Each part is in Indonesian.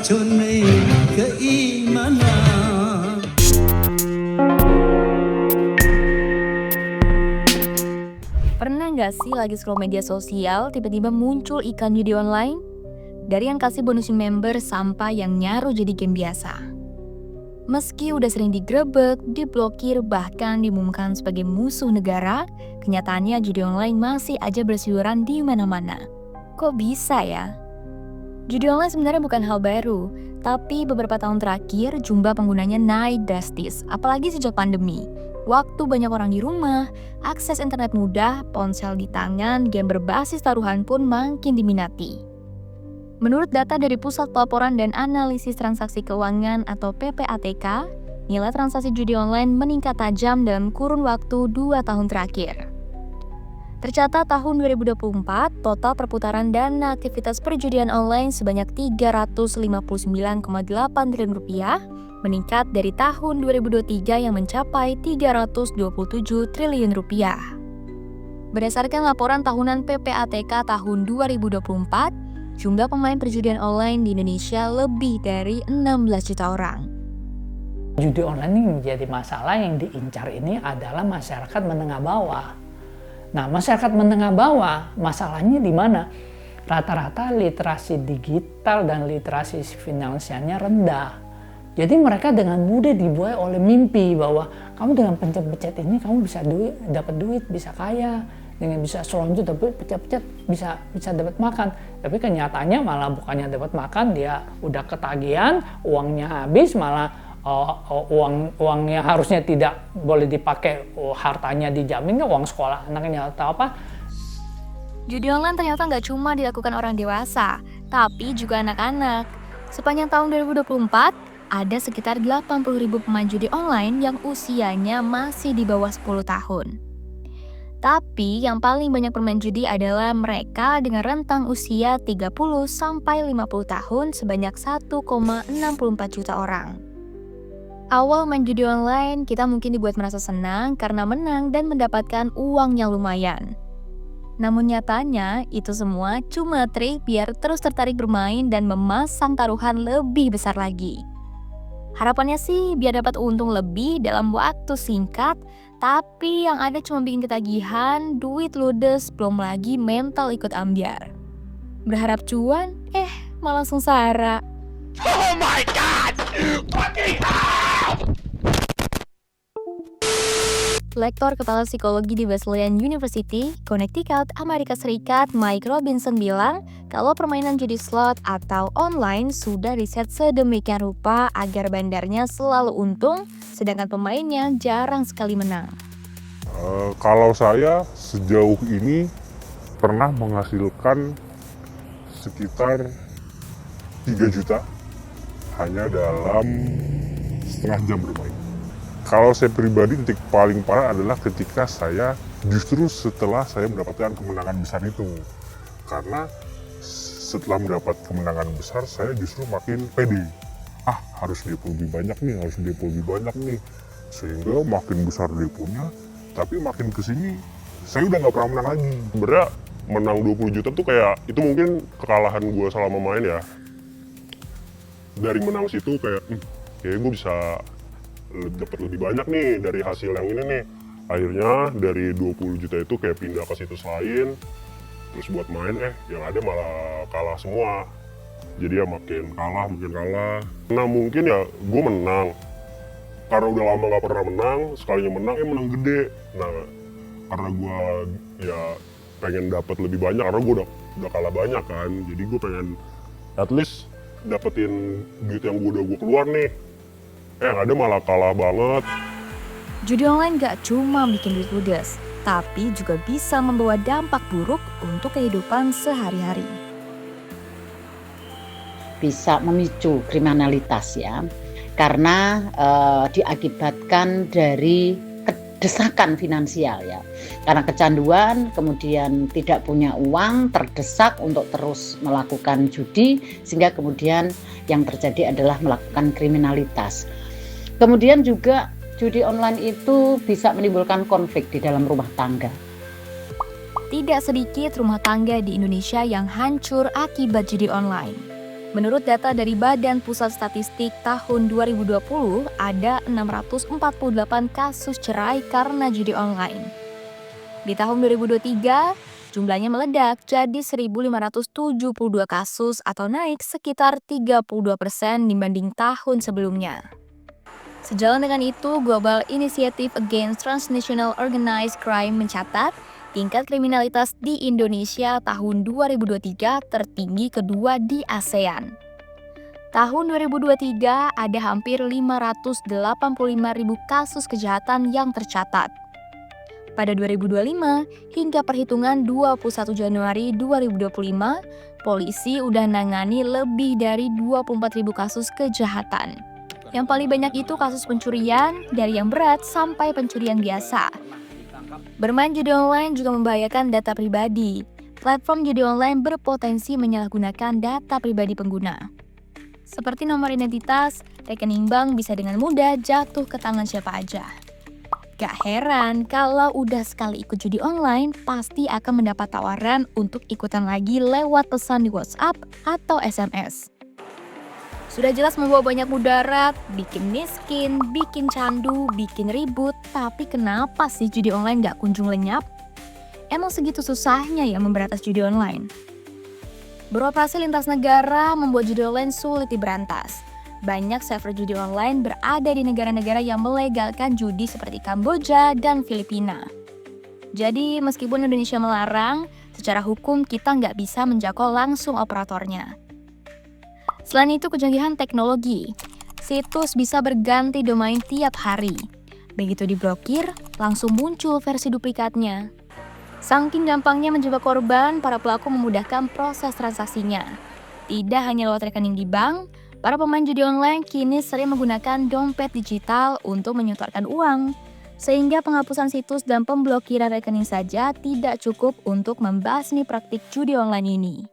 racun keimanan. Pernah nggak sih lagi scroll media sosial, tiba-tiba muncul iklan judi online? Dari yang kasih bonusin member sampai yang nyaru jadi game biasa. Meski udah sering digrebek, diblokir, bahkan diumumkan sebagai musuh negara, kenyataannya judi online masih aja berseliweran di mana-mana. Kok bisa ya? Judi online sebenarnya bukan hal baru, tapi beberapa tahun terakhir jumlah penggunanya naik drastis, apalagi sejak pandemi. Waktu banyak orang di rumah, akses internet mudah, ponsel di tangan, game berbasis taruhan pun makin diminati. Menurut data dari Pusat Pelaporan dan Analisis Transaksi Keuangan atau PPATK, nilai transaksi judi online meningkat tajam dalam kurun waktu 2 tahun terakhir. Tercatat tahun 2024, total perputaran dana aktivitas perjudian online sebanyak Rp359,8 triliun, meningkat dari tahun 2023 yang mencapai Rp327 triliun. Berdasarkan laporan tahunan PPATK tahun 2024, jumlah pemain perjudian online di Indonesia lebih dari 16 juta orang. Judi online ini menjadi masalah yang diincar ini adalah masyarakat menengah bawah. Nah, masyarakat menengah bawah, masalahnya di mana? Rata-rata literasi digital dan literasi finansialnya rendah. Jadi mereka dengan mudah dibuai oleh mimpi bahwa kamu dengan pencet-pencet ini kamu bisa dapat duit, bisa kaya, dengan bisa selonjor, tapi pencet-pencet bisa dapat makan. Tapi kenyataannya malah bukannya dapat makan, dia udah ketagihan, uangnya habis, malah uang yang harusnya tidak boleh dipakai, hartanya dijamin, uang sekolah anaknya atau apa. Judi online ternyata nggak cuma dilakukan orang dewasa, tapi juga anak-anak. Sepanjang tahun 2024, ada sekitar 80.000 pemain judi online yang usianya masih di bawah 10 tahun. Tapi yang paling banyak bermain judi adalah mereka dengan rentang usia 30 sampai 50 tahun sebanyak 1,64 juta orang. Awal main judi online, kita mungkin dibuat merasa senang karena menang dan mendapatkan uang yang lumayan. Namun nyatanya, itu semua cuma trik biar terus tertarik bermain dan memasang taruhan lebih besar lagi. Harapannya sih biar dapat untung lebih dalam waktu singkat, tapi yang ada cuma bikin ketagihan, duit ludes, belum lagi mental ikut ambyar. Berharap cuan, malah sengsara. Oh my god! Fucking hell! Lektor Kepala Psikologi di Wesleyan University, Connecticut, Amerika Serikat, Mike Robinson bilang kalau permainan judi slot atau online sudah riset sedemikian rupa agar bandarnya selalu untung, sedangkan pemainnya jarang sekali menang. Kalau saya sejauh ini pernah menghasilkan sekitar 3 juta hanya dalam setengah jam bermain. Kalau saya pribadi, titik paling parah adalah ketika saya justru setelah saya mendapatkan kemenangan besar itu. Karena setelah mendapat kemenangan besar, saya justru makin pede. Harus depo lebih banyak nih, sehingga makin besar deponya, tapi makin kesini, saya udah nggak pernah menang lagi. Sebenarnya menang 20 juta tuh kayak, itu mungkin kekalahan gue selama main ya. Dari menang situ kayak gue bisa dapat lebih banyak nih dari hasil yang ini nih. Akhirnya dari 20 juta itu kayak pindah ke situs lain, terus buat main yang ada malah kalah semua. Jadi ya makin kalah. Nah mungkin ya gue menang karena udah lama gak pernah menang, sekalinya menang menang gede. Nah karena gue ya pengen dapat lebih banyak karena gue udah kalah banyak kan, jadi gue pengen at least dapetin duit yang gue keluar nih. Yang ada malah kalah banget. Judi online gak cuma bikin duit ludes, tapi juga bisa membawa dampak buruk untuk kehidupan sehari-hari. Bisa memicu kriminalitas ya, karena diakibatkan dari desakan finansial ya. Karena kecanduan, kemudian tidak punya uang, terdesak untuk terus melakukan judi, sehingga kemudian yang terjadi adalah melakukan kriminalitas. Kemudian juga judi online itu bisa menimbulkan konflik di dalam rumah tangga. Tidak sedikit rumah tangga di Indonesia yang hancur akibat judi online. Menurut data dari Badan Pusat Statistik tahun 2020, ada 648 kasus cerai karena judi online. Di tahun 2023, jumlahnya meledak jadi 1.572 kasus atau naik sekitar 32% dibanding tahun sebelumnya. Sejalan dengan itu, Global Initiative Against Transnational Organized Crime mencatat tingkat kriminalitas di Indonesia tahun 2023 tertinggi kedua di ASEAN. Tahun 2023 ada hampir 585.000 kasus kejahatan yang tercatat. Pada 2025 hingga perhitungan 21 Januari 2025, polisi udah nangani lebih dari 24.000 kasus kejahatan. Yang paling banyak itu kasus pencurian, dari yang berat sampai pencurian biasa. Bermain judi online juga membahayakan data pribadi. Platform judi online berpotensi menyalahgunakan data pribadi pengguna. Seperti nomor identitas, rekening bank bisa dengan mudah jatuh ke tangan siapa aja. Gak heran kalau udah sekali ikut judi online, pasti akan mendapat tawaran untuk ikutan lagi lewat pesan di WhatsApp atau SMS. Sudah jelas membawa banyak mudarat, bikin miskin, bikin candu, bikin ribut, tapi kenapa sih judi online gak kunjung lenyap? Emang segitu susahnya ya memberantas judi online? Beroperasi lintas negara membuat judi online sulit diberantas. Banyak server judi online berada di negara-negara yang melegalkan judi seperti Kamboja dan Filipina. Jadi meskipun Indonesia melarang, secara hukum kita nggak bisa menjangkau langsung operatornya. Selain itu kecanggihan teknologi, situs bisa berganti domain tiap hari. Begitu diblokir, langsung muncul versi duplikatnya. Saking gampangnya menjebak korban, para pelaku memudahkan proses transaksinya. Tidak hanya lewat rekening di bank, para pemain judi online kini sering menggunakan dompet digital untuk menyetorkan uang. Sehingga penghapusan situs dan pemblokiran rekening saja tidak cukup untuk membasmi praktik judi online ini.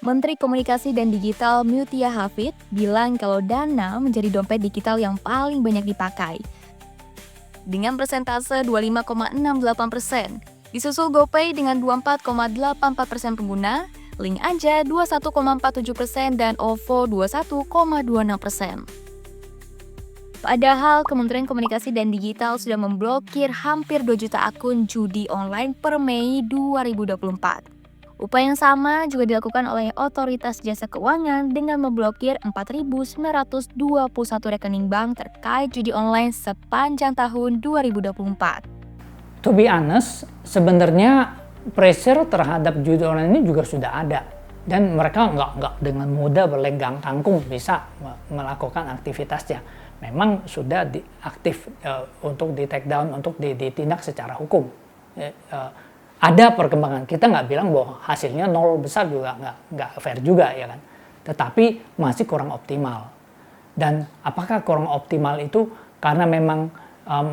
Menteri Komunikasi dan Digital Mutia Hafid bilang kalau Dana menjadi dompet digital yang paling banyak dipakai. Dengan persentase 25,68%, disusul GoPay dengan 24,84% pengguna, Link Aja 21,47% dan OVO 21,26%. Padahal Kementerian Komunikasi dan Digital sudah memblokir hampir 2 juta akun judi online per Mei 2024. Upaya yang sama juga dilakukan oleh Otoritas Jasa Keuangan dengan memblokir 4.921 rekening bank terkait judi online sepanjang tahun 2024. To be honest, sebenarnya pressure terhadap judi online ini juga sudah ada. Dan mereka nggak dengan mudah berlenggang kangkung bisa melakukan aktivitasnya. Memang sudah aktif untuk di take down, untuk ditindak secara hukum. Ada perkembangan, kita nggak bilang bahwa hasilnya nol besar juga nggak fair juga ya kan, tetapi masih kurang optimal. Dan apakah kurang optimal itu karena memang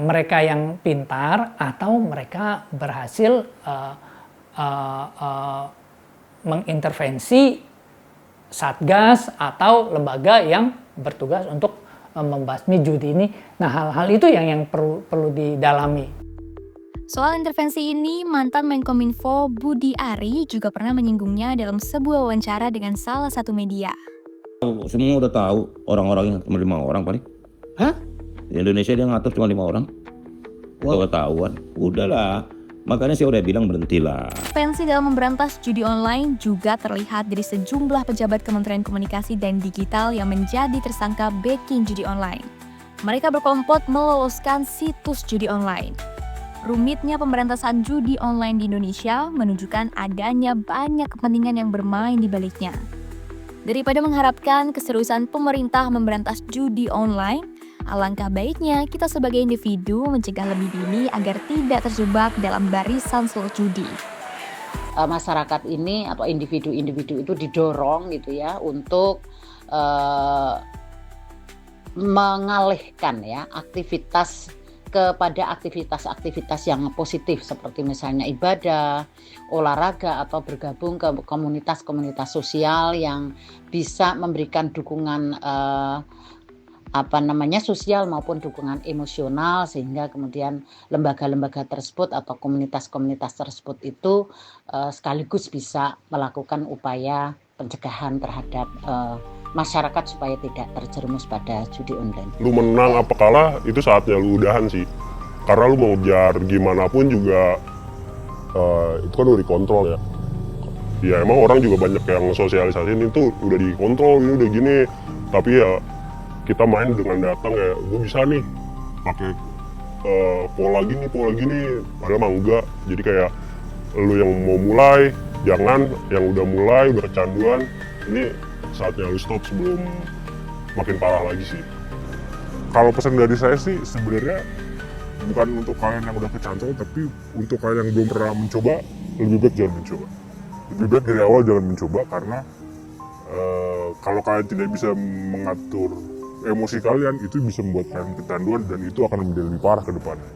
mereka yang pintar atau mereka berhasil mengintervensi satgas atau lembaga yang bertugas untuk membasmi judi ini. Nah hal-hal itu yang perlu didalami. Soal intervensi ini, mantan Menkominfo Budi Ari juga pernah menyinggungnya dalam sebuah wawancara dengan salah satu media. Semua udah tahu orang-orang yang cuma 5 orang paling. Hah? Di Indonesia dia ngatur cuma 5 orang. Wow. Ketahuan. Udahlah. Makanya saya udah bilang berhentilah. Intervensi dalam memberantas judi online juga terlihat dari sejumlah pejabat Kementerian Komunikasi dan Digital yang menjadi tersangka backing judi online. Mereka berkomplot meloloskan situs judi online. Rumitnya pemberantasan judi online di Indonesia menunjukkan adanya banyak kepentingan yang bermain di baliknya. Daripada mengharapkan keseriusan pemerintah memberantas judi online, alangkah baiknya kita sebagai individu mencegah lebih dini agar tidak terjebak dalam barisan slot judi. Masyarakat ini atau individu-individu itu didorong gitu ya untuk mengalihkan ya aktivitas kepada aktivitas-aktivitas yang positif seperti misalnya ibadah, olahraga atau bergabung ke komunitas-komunitas sosial yang bisa memberikan dukungan sosial maupun dukungan emosional sehingga kemudian lembaga-lembaga tersebut atau komunitas-komunitas tersebut itu sekaligus bisa melakukan upaya pencegahan terhadap masyarakat supaya tidak terjerumus pada judi online. Lu menang apa kalah itu saatnya lu udahan sih, karena lu mau ngejar gimana pun juga itu kan udah dikontrol ya. Ya emang orang juga banyak yang sosialisasiin itu udah dikontrol, ini udah gini, tapi ya kita main dengan datang ya, gue bisa nih pakai pola gini, padahal mah enggak. Jadi kayak lu yang mau mulai, jangan yang udah mulai, udah kecanduan, ini saatnya lu stop sebelum makin parah lagi sih. Kalau pesan dari saya sih sebenarnya bukan untuk kalian yang udah kecanduan, tapi untuk kalian yang belum pernah mencoba, lebih baik jangan mencoba. Lebih baik dari awal jangan mencoba, karena kalau kalian tidak bisa mengatur emosi kalian, itu bisa membuat kalian kecanduan dan itu akan menjadi lebih parah ke depannya.